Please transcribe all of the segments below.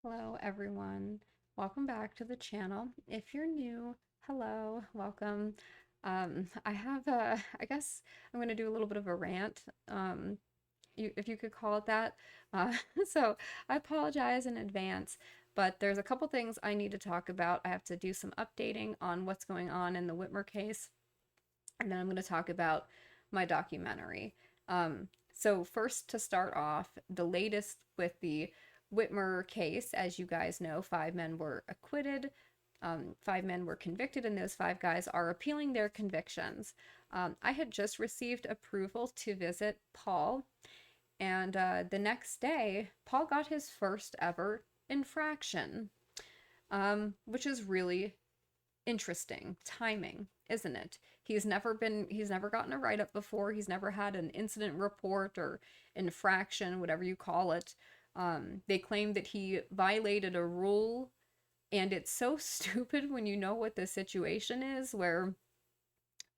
Hello, everyone. Welcome back to the channel. If you're new, hello, welcome. I guess I'm going to do a little bit of a rant, if you could call it that. Uh, so I apologize in advance, but there's a couple things I need to talk about. I have to do some updating on what's going on in the Whitmer case, and then I'm going to talk about my documentary. So first, to start off, the latest with the Whitmer case, as you guys know, 5 men were acquitted, 5 men were convicted, and those 5 guys are appealing their convictions. I had just received approval to visit Paul, and the next day, Paul got his first ever infraction, which is really interesting timing, isn't it? He's never gotten a write-up before. He's never had an incident report or infraction, whatever you call it. They claim that he violated a rule, and it's so stupid when you know what the situation is, where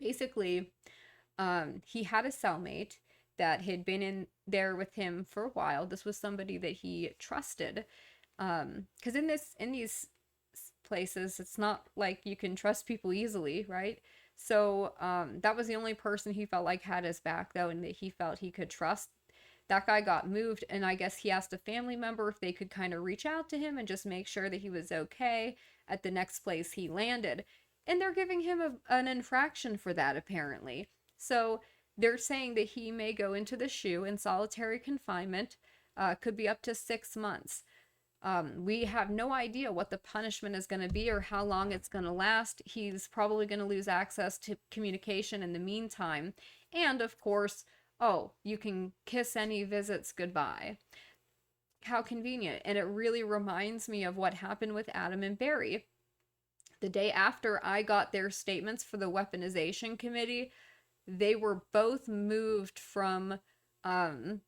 basically he had a cellmate that had been in there with him for a while. This was somebody that he trusted, because in these places, it's not like you can trust people easily, right? So that was the only person he felt like had his back, though, and that he felt he could trust. That guy got moved, and I guess he asked a family member if they could kind of reach out to him and just make sure that he was okay at the next place he landed. And they're giving him an infraction for that, apparently. So they're saying that he may go into the SHU in solitary confinement, could be up to 6 months. We have no idea what the punishment is going to be or how long it's going to last. He's probably going to lose access to communication in the meantime. And of course, oh, you can kiss any visits goodbye. How convenient. And it really reminds me of what happened with Adam and Barry. The day after I got their statements for the weaponization committee, they were both moved from oh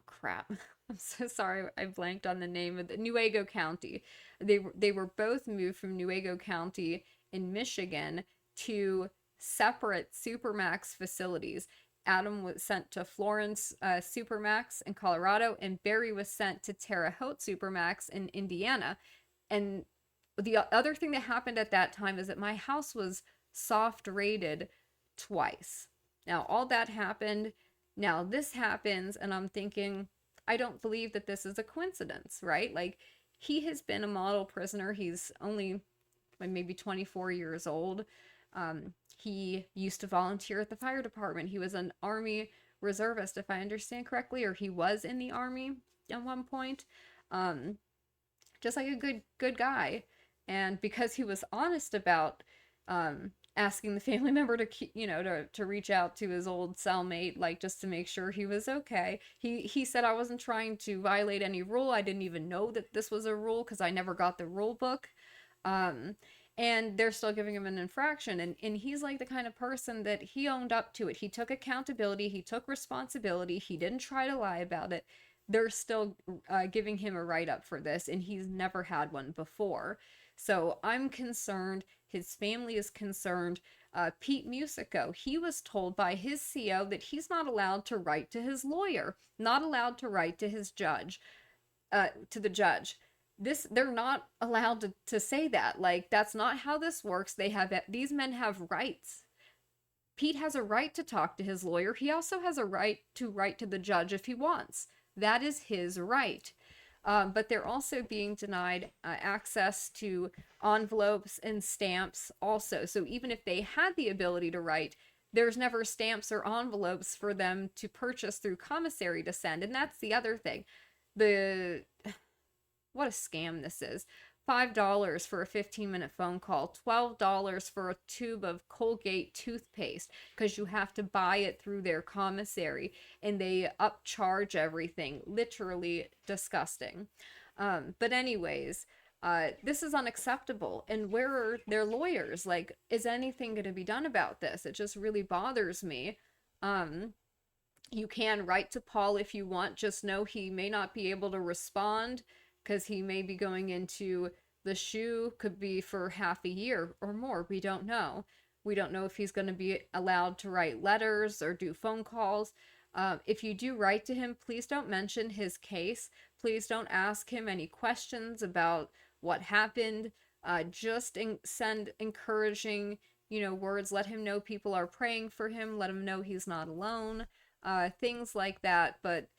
crap. I'm so sorry, I blanked on the name of the Newaygo County. They were both moved from Newaygo County in Michigan to separate Supermax facilities. Adam was sent to Florence Supermax in Colorado, and Barry was sent to Terre Haute Supermax in Indiana. And the other thing that happened at that time is that my house was soft rated twice. Now, all that happened. Now, this happens, and I'm thinking, I don't believe that this is a coincidence, right? Like, he has been a model prisoner. He's only maybe 24 years old. He used to volunteer at the fire department. He was an Army reservist, if I understand correctly, or he was in the Army at one point. Just like a good guy. And because he was honest about asking the family member to to reach out to his old cellmate, like, just to make sure he was okay. He said, I wasn't trying to violate any rule. I didn't even know that this was a rule because I never got the rule book. And they're still giving him an infraction. And he's like the kind of person that he owned up to it. He took accountability. He took responsibility. He didn't try to lie about it. They're still giving him a write-up for this, and he's never had one before. So I'm concerned. His family is concerned. Pete Musico, he was told by his CO that he's not allowed to write to his lawyer, not allowed to write to his judge, to the judge. They're not allowed to say that. Like, that's not how this works. These men have rights. Pete has a right to talk to his lawyer. He also has a right to write to the judge if he wants. That is his right. But they're also being denied access to envelopes and stamps also. So even if they had the ability to write, there's never stamps or envelopes for them to purchase through commissary to send. And that's the other thing. What a scam this is. $5 for a 15-minute phone call, $12 for a tube of Colgate toothpaste, because you have to buy it through their commissary, and they upcharge everything. Literally disgusting. But anyways, this is unacceptable. And where are their lawyers? Like, is anything going to be done about this? It just really bothers me. You can write to Paul if you want. Just know he may not be able to respond, because he may be going into the SHU, could be for half a year or more. We don't know. We don't know if he's going to be allowed to write letters or do phone calls. If you do write to him, please don't mention his case. Please don't ask him any questions about what happened. Just send encouraging, words. Let him know people are praying for him. Let him know he's not alone. Things like that. But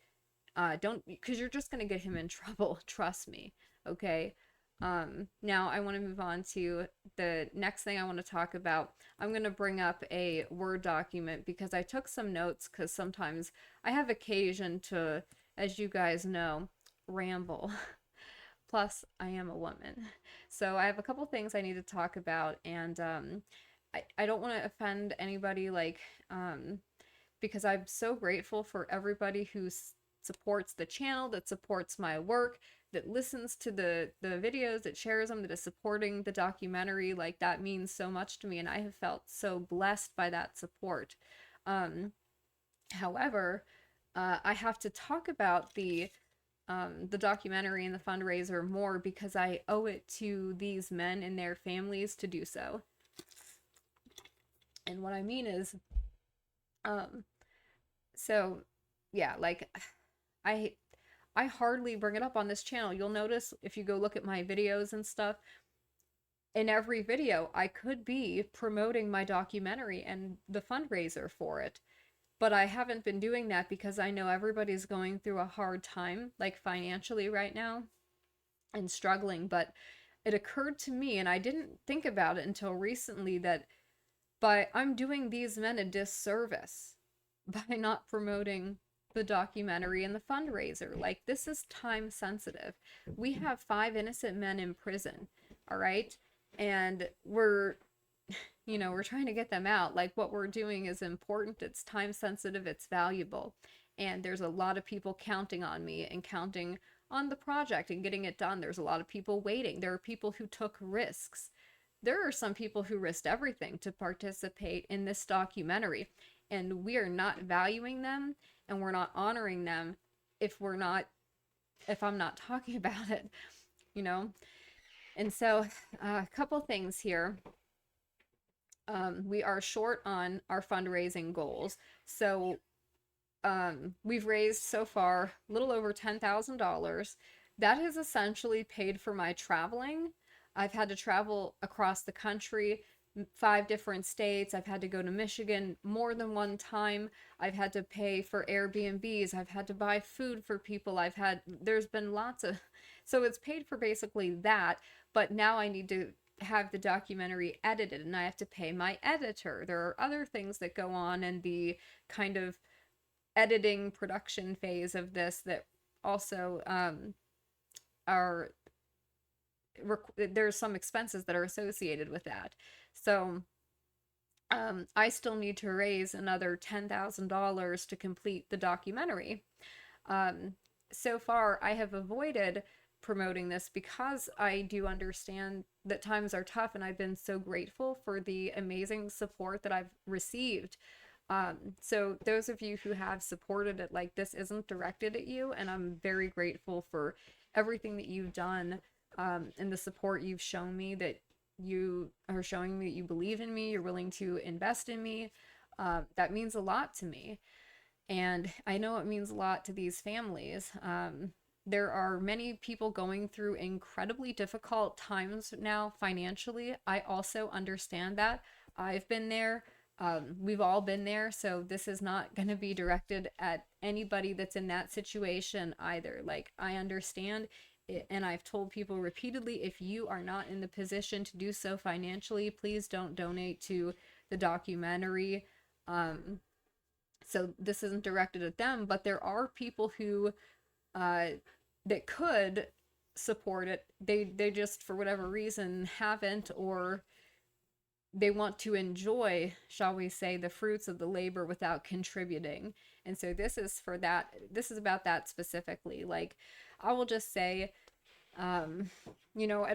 don't, because you're just gonna get him in trouble. Trust me. Okay. Now I want to move on to the next thing I want to talk about. I'm going to bring up a Word document because I took some notes, because sometimes I have occasion to, as you guys know, ramble. Plus, I am a woman. So I have a couple things I need to talk about, and I don't want to offend anybody, like, because I'm so grateful for everybody who supports the channel, that supports my work, that listens to the videos, that shares them, that is supporting the documentary. Like, that means so much to me, and I have felt so blessed by that support. However, I have to talk about the documentary and the fundraiser more, because I owe it to these men and their families to do so. And what I mean is, so yeah, like, I I hardly bring it up on this channel. You'll notice if you go look at my videos and stuff, in every video I could be promoting my documentary and the fundraiser for it. But I haven't been doing that because I know everybody's going through a hard time, like financially right now, and struggling. But it occurred to me, and I didn't think about it until recently, that I'm doing these men a disservice by not promoting the documentary and the fundraiser. Like, this is time sensitive. We have 5 innocent men in prison, all right? And we're trying to get them out. Like, what we're doing is important, it's time sensitive, it's valuable. And there's a lot of people counting on me and counting on the project and getting it done. There's a lot of people waiting. There are people who took risks. There are some people who risked everything to participate in this documentary, and we are not valuing them, and we're not honoring them if I'm not talking about it, you know? And so, a couple things here. We are short on our fundraising goals. So, we've raised so far a little over $10,000. That has essentially paid for my traveling. I've had to travel across the country, 5 different states. I've had to go to Michigan more than one time. I've had to pay for Airbnbs. I've had to buy food for people. There's been lots of, so it's paid for basically that. But now I need to have the documentary edited, and I have to pay my editor. There are other things that go on in the kind of editing production phase of this that also are there's some expenses that are associated with that. So I still need to raise another $10,000 to complete the documentary. So far, I have avoided promoting this because I do understand that times are tough, and I've been so grateful for the amazing support that I've received. So those of you who have supported it, like, this isn't directed at you, and I'm very grateful for everything that you've done, and the support you've shown me, that you are showing me that you believe in me, you're willing to invest in me. That means a lot to me. And I know it means a lot to these families. There are many people going through incredibly difficult times now financially. I also understand that. I've been there. We've all been there. So this is not going to be directed at anybody that's in that situation either. Like, I understand it, and I've told people repeatedly, if you are not in the position to do so financially, please don't donate to the documentary. So this isn't directed at them, but there are people who that could support it. They just, for whatever reason, haven't, or they want to enjoy, shall we say, the fruits of the labor without contributing. And so this is for that. This is about that specifically. Like, I will just say, at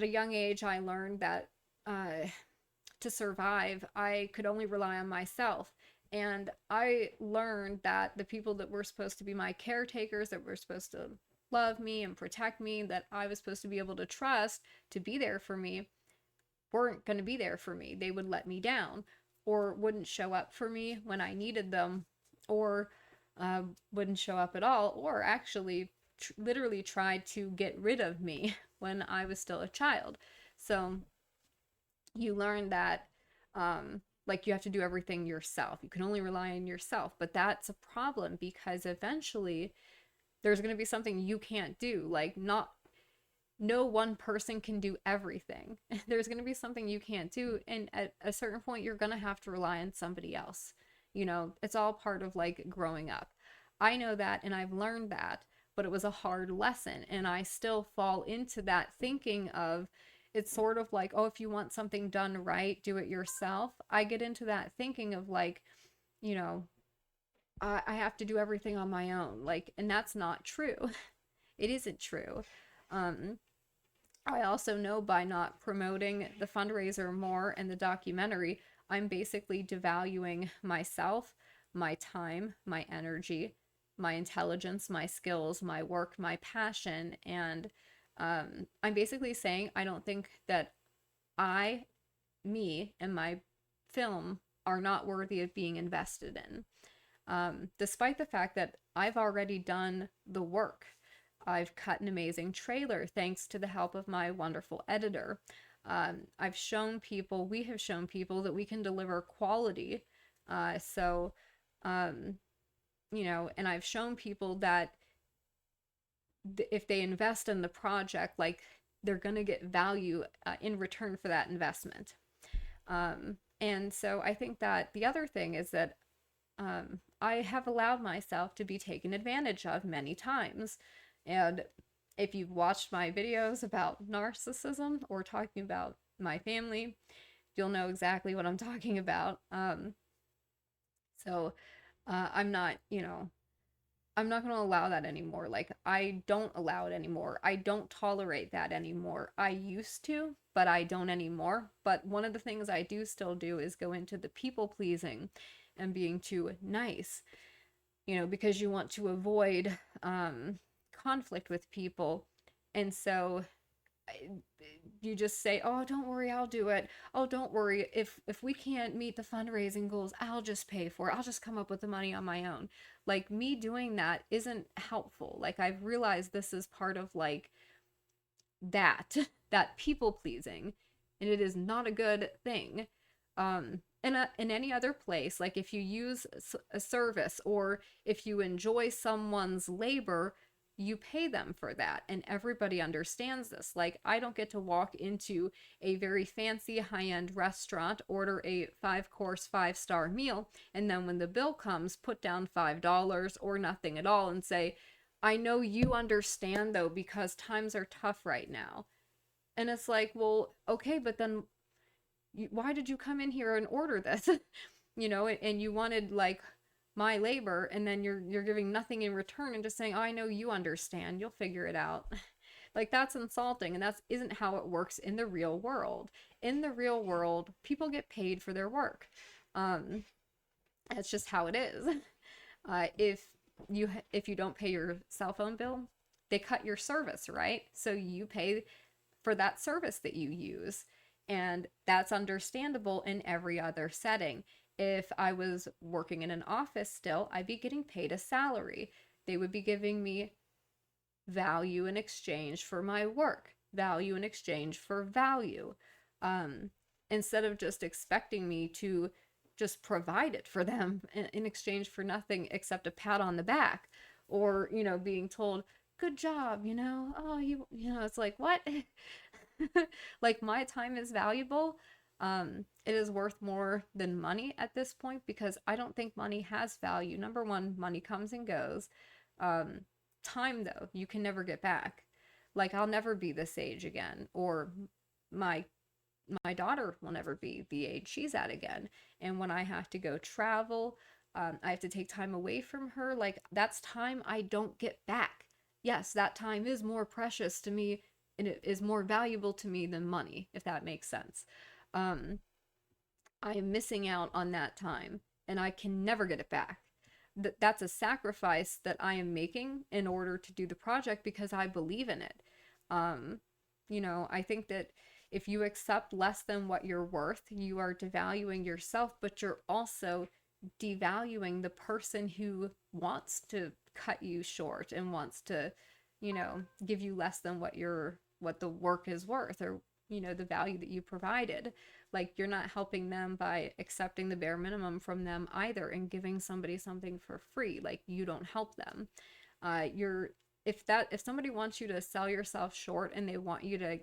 a young age, I learned that to survive, I could only rely on myself. And I learned that the people that were supposed to be my caretakers, that were supposed to love me and protect me, that I was supposed to be able to trust to be there for me, weren't going to be there for me. They would let me down, or wouldn't show up for me when I needed them, or wouldn't show up at all, or actually literally tried to get rid of me when I was still a child. So you learn that like you have to do everything yourself. You can only rely on yourself. But that's a problem because eventually there's going to be something you can't do. Like not no one person can do everything. There's going to be something you can't do, and at a certain point you're going to have to rely on somebody else. You know, it's all part of like growing up. I know that and I've learned that, but it was a hard lesson, and I still fall into that thinking of it's sort of like, oh, if you want something done right, do it yourself. I get into that thinking of like, you know, I have to do everything on my own. Like, and that's not true. It isn't true. Um, I also know by not promoting the fundraiser more and the documentary, I'm basically devaluing myself, my time, my energy, my intelligence, my skills, my work, my passion. And I'm basically saying I don't think that I, me, and my film are not worthy of being invested in. Despite the fact that I've already done the work. I've cut an amazing trailer thanks to the help of my wonderful editor. I've shown people, we have shown people that we can deliver quality. So, um, you know, and I've shown people that if they invest in the project, like they're going to get value in return for that investment. And so I think that the other thing is that I have allowed myself to be taken advantage of many times. And if you've watched my videos about narcissism or talking about my family, you'll know exactly what I'm talking about. So I'm not, you know, I'm not going to allow that anymore. Like, I don't allow it anymore. I don't tolerate that anymore. I used to, but I don't anymore. But one of the things I do still do is go into the people pleasing and being too nice, you know, because you want to avoid conflict with people. And so you just say, "Oh, don't worry, I'll do it. Oh, don't worry. If we can't meet the fundraising goals, I'll just pay for it. I'll just come up with the money on my own." Like me doing that isn't helpful. Like I've realized this is part of like that that people pleasing, and it is not a good thing. In any other place, like if you use a service or if you enjoy someone's labor, you pay them for that, and everybody understands this. Like I don't get to walk into a very fancy high-end restaurant, order a 5-course 5-star meal, and then when the bill comes put down $5 or nothing at all and say, I know you understand though because times are tough right now. And it's like, well, okay, but then why did you come in here and order this? You know, and you wanted like my labor, and then you're giving nothing in return and just saying, oh, I know you understand, you'll figure it out. Like that's insulting, and that isn't how it works in the real world. In the real world, people get paid for their work. That's just how it is. If you don't pay your cell phone bill, they cut your service, right? So you pay for that service that you use. And that's understandable in every other setting. If I was working in an office still, I'd be getting paid a salary. They would be giving me value in exchange for my work, value in exchange for value. Instead of just expecting me to just provide it for them in exchange for nothing except a pat on the back, or, you know, being told, good job, you know, oh, you know, it's like, what? Like my time is valuable. It is worth more than money at this point because I don't think money has value. Number one, money comes and goes. Time though, you can never get back. Like I'll never be this age again, or my my daughter will never be the age she's at again. And when I have to go travel, I have to take time away from her. Like that's time I don't get back. Yes, that time is more precious to me and it is more valuable to me than money, if that makes sense. Um, I am missing out on that time and I can never get it back. That's a sacrifice that I am making in order to do the project because I believe in it. Um, you know, I think that if you accept less than what you're worth, you are devaluing yourself, but you're also devaluing the person who wants to cut you short and wants to, give you less than what the work is worth, or the value that you provided. Like, you're not helping them by accepting the bare minimum from them either, and giving somebody something for free. Like, you don't help them. You're if somebody wants you to sell yourself short, and they want you to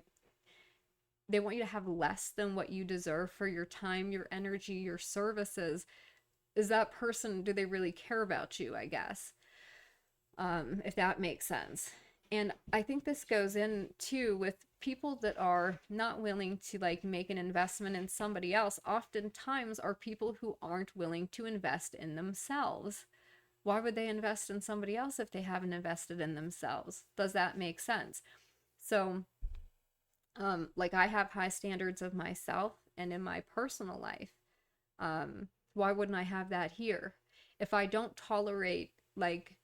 have less than what you deserve for your time, your energy, your services, is that person, do they really care about you, I guess? If that makes sense. And I think this goes in too with people that are not willing to like make an investment in somebody else, oftentimes are people who aren't willing to invest in themselves. Why would they invest in somebody else if they haven't invested in themselves? Does that make sense? So, like, I have high standards of myself and in my personal life. Why wouldn't I have that here? If I don't tolerate like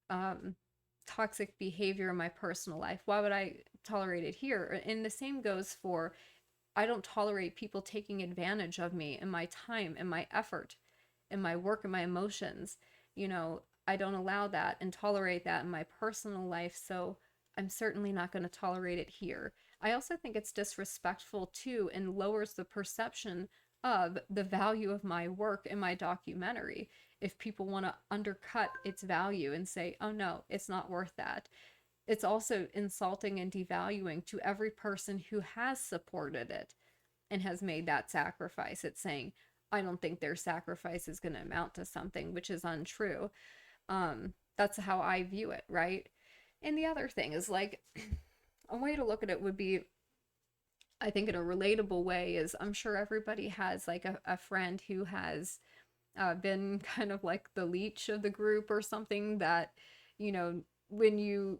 um, toxic behavior in my personal life, why would I tolerate it here? And the same goes for, I don't tolerate people taking advantage of me and my time and my effort and my work and my emotions. I don't allow that and tolerate that in my personal life. So I'm certainly not going to tolerate it here. I also think it's disrespectful too, and lowers the perception of the value of my work in my documentary if people want to undercut its value and say, oh no, it's not worth that. It's also insulting and devaluing to every person who has supported it and has made that sacrifice. It's saying, I don't think their sacrifice is going to amount to something, which is untrue. That's how I view it, right? And the other thing is like, a way to look at it would be, I think in a relatable way, is I'm sure everybody has like a friend who has been kind of like the leech of the group or something, that, when you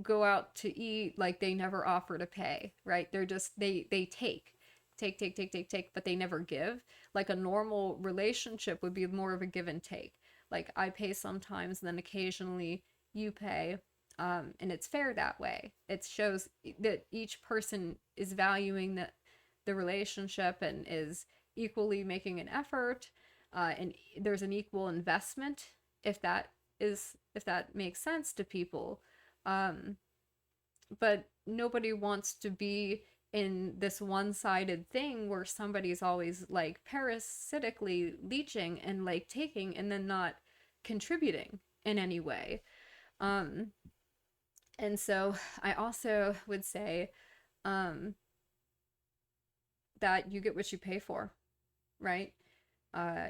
go out to eat, like, they never offer to pay, right? They're just, they take, but they never give. Like, a normal relationship would be more of a give and take. Like, I pay sometimes, and then occasionally you pay. And it's fair that way. It shows that each person is valuing the relationship and is equally making an effort, and there's an equal investment, if that makes sense to people. Um, but nobody wants to be in this one-sided thing where somebody's always like parasitically leeching and like taking and then not contributing in any way. Um, and so I also would say, um, that you get what you pay for, right? Uh,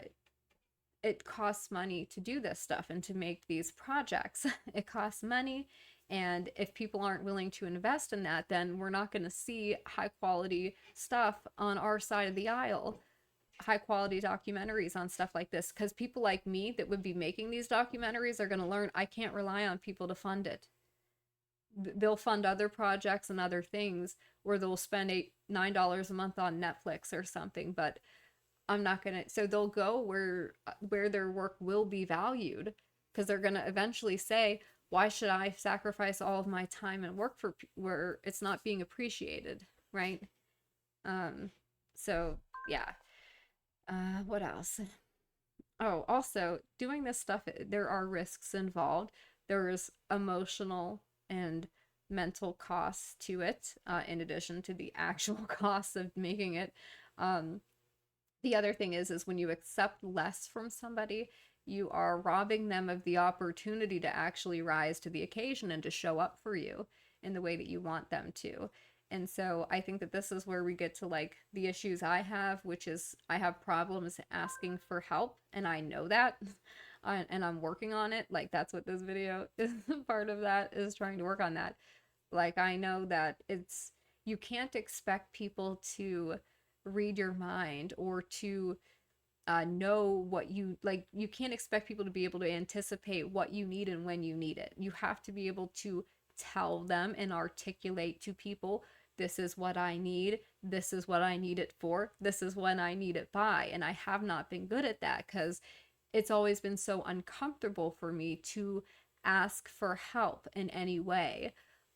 it costs money to do this stuff and to make these projects. It costs money. And if people aren't willing to invest in that, then we're not going to see high quality stuff on our side of the aisle, high quality documentaries on stuff like this. Because people like me that would be making these documentaries are going to learn I can't rely on people to fund it. They'll fund other projects and other things where they'll spend $9 a month on Netflix or something, but I'm not gonna. So they'll go where their work will be valued, because they're gonna eventually say, why should I sacrifice all of my time and work for where it's not being appreciated, right? Um, so yeah. What else? Oh, also, doing this stuff, there are risks involved. There's emotional and mental costs to it, in addition to the actual costs of making it. Um, the other thing is when you accept less from somebody, you are robbing them of the opportunity to actually rise to the occasion and to show up for you in the way that you want them to. And so I think that this is where we get to like the issues I have, which is I have problems asking for help, and I know that. And I'm working on it. Like, that's what this video is. Part of that is trying to work on that. Like, I know that you can't expect people to read your mind or to know what you like. You can't expect people to be able to anticipate what you need and when you need it. You have to be able to tell them and articulate to people, this is what I need, this is what I need it for, this is when I need it by. And I have not been good at that because it's always been so uncomfortable for me to ask for help in any way.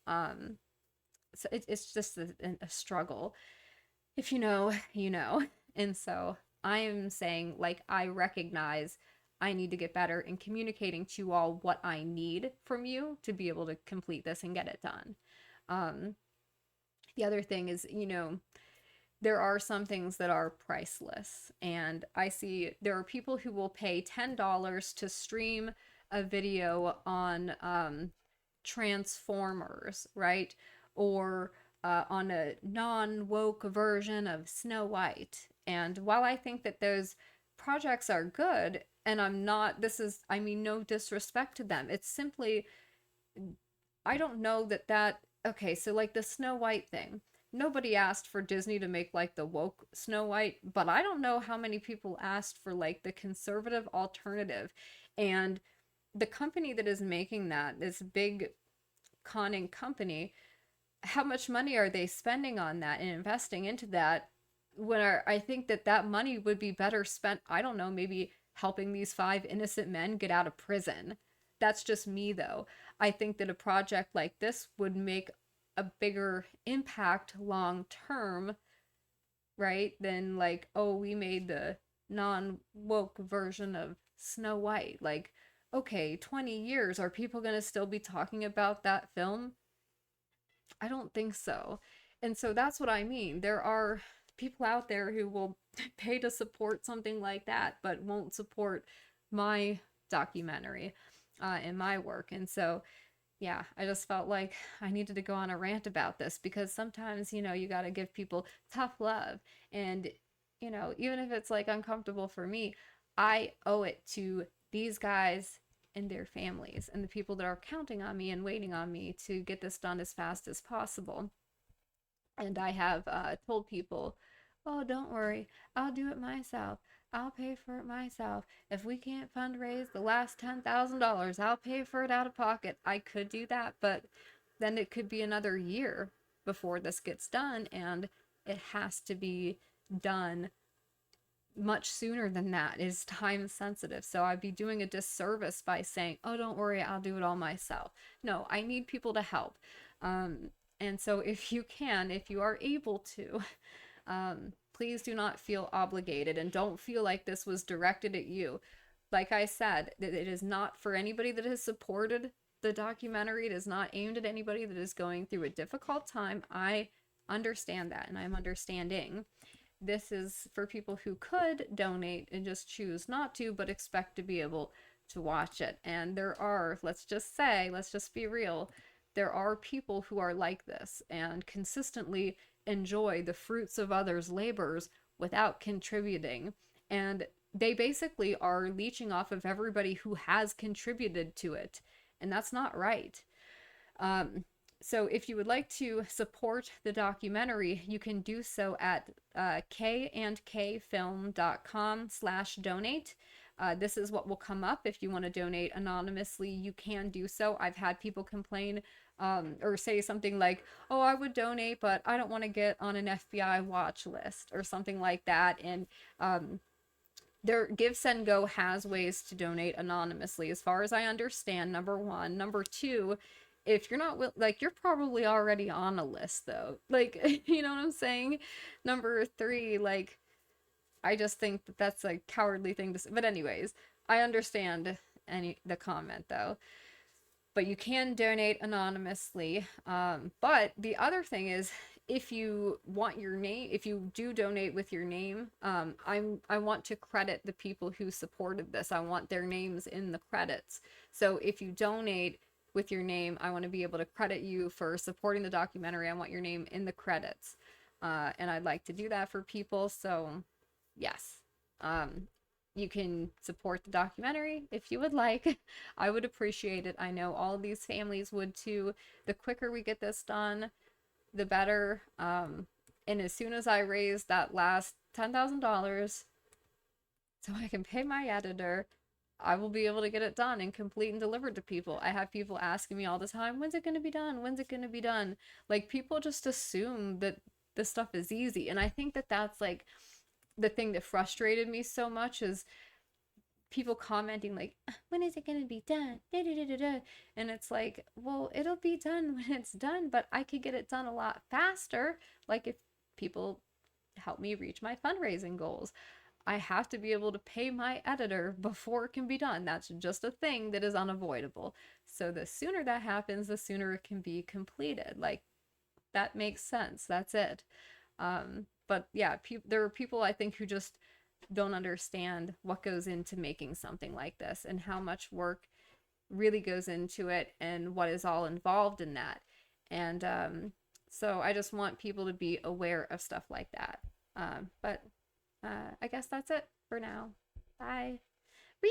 um so it's just a struggle. If you know, you know. And so I am saying, like, I recognize I need to get better in communicating to you all what I need from you to be able to complete this and get it done. Um, the other thing is, there are some things that are priceless. And I see there are people who will pay $10 to stream a video on Transformers, right? Or on a non woke version of Snow White. And while I think that those projects are good, and I mean, no disrespect to them, it's simply, I don't know okay, so like the Snow White thing. Nobody asked for Disney to make like the woke Snow White, but I don't know how many people asked for like the conservative alternative. And the company that is making that, this big conning company, how much money are they spending on that and investing into that, when I think that that money would be better spent, I don't know, maybe helping these five innocent men get out of prison. That's just me though. I think that a project like this would make a bigger impact long term, right? Than like, oh, we made the non woke version of Snow White. Like, okay, 20 years, are people going to still be talking about that film? I don't think so. And so that's what I mean. There are people out there who will pay to support something like that, but won't support my documentary and my work. And so, yeah, I just felt like I needed to go on a rant about this because sometimes, you got to give people tough love. And, even if it's like uncomfortable for me, I owe it to these guys and their families and the people that are counting on me and waiting on me to get this done as fast as possible. And I have told people, oh, don't worry, I'll do it myself. I'll pay for it myself. If we can't fundraise the last $10,000, I'll pay for it out of pocket. I could do that, but then it could be another year before this gets done, and it has to be done much sooner than that. It is time sensitive. So I'd be doing a disservice by saying, oh, don't worry, I'll do it all myself. No, I need people to help. And so if you can, if you are able to, please do not feel obligated and don't feel like this was directed at you. Like I said, it is not for anybody that has supported the documentary. It is not aimed at anybody that is going through a difficult time. I understand that, and I'm understanding. This is for people who could donate and just choose not to, but expect to be able to watch it. And there are, let's just be real, there are people who are like this and consistently enjoy the fruits of others' labors without contributing. And they basically are leeching off of everybody who has contributed to it. And that's not right. Um, so if you would like to support the documentary, you can do so at kandkfilm.com/donate. This is what will come up. If you want to donate anonymously, you can do so. I've had people complain or say something like, oh, I would donate, but I don't want to get on an FBI watch list or something like that. And their Give, Send, Go has ways to donate anonymously, as far as I understand, number one. Number two, if you're not like, you're probably already on a list though, like, you know what I'm saying. Number three, like, I just think that that's a cowardly thing to say. But anyways, I understand the comment though. But you can donate anonymously. But the other thing is, if you want your name, if you do donate with your name, I want to credit the people who supported this. I want their names in the credits. So if you donate with your name, I want to be able to credit you for supporting the documentary. I want your name in the credits. And I'd like to do that for people. So yes. You can support the documentary if you would like. I would appreciate it. I know all of these families would too. The quicker we get this done, the better. And as soon as I raise that last $10,000 so I can pay my editor, I will be able to get it done and complete and delivered to people. I have people asking me all the time, when's it going to be done? When's it going to be done? Like, people just assume that this stuff is easy. And I think that that's like the thing that frustrated me so much, is people commenting like, when is it going to be done? Da, da, da, da, da. And it's like, well, it'll be done when it's done, but I could get it done a lot faster, like if people help me reach my fundraising goals. I have to be able to pay my editor before it can be done. That's just a thing that is unavoidable. So the sooner that happens, the sooner it can be completed. Like, that makes sense. That's it. But yeah, there are people I think who just don't understand what goes into making something like this and how much work really goes into it and what is all involved in that. And so I just want people to be aware of stuff like that. But I guess that's it for now. Bye. Whee!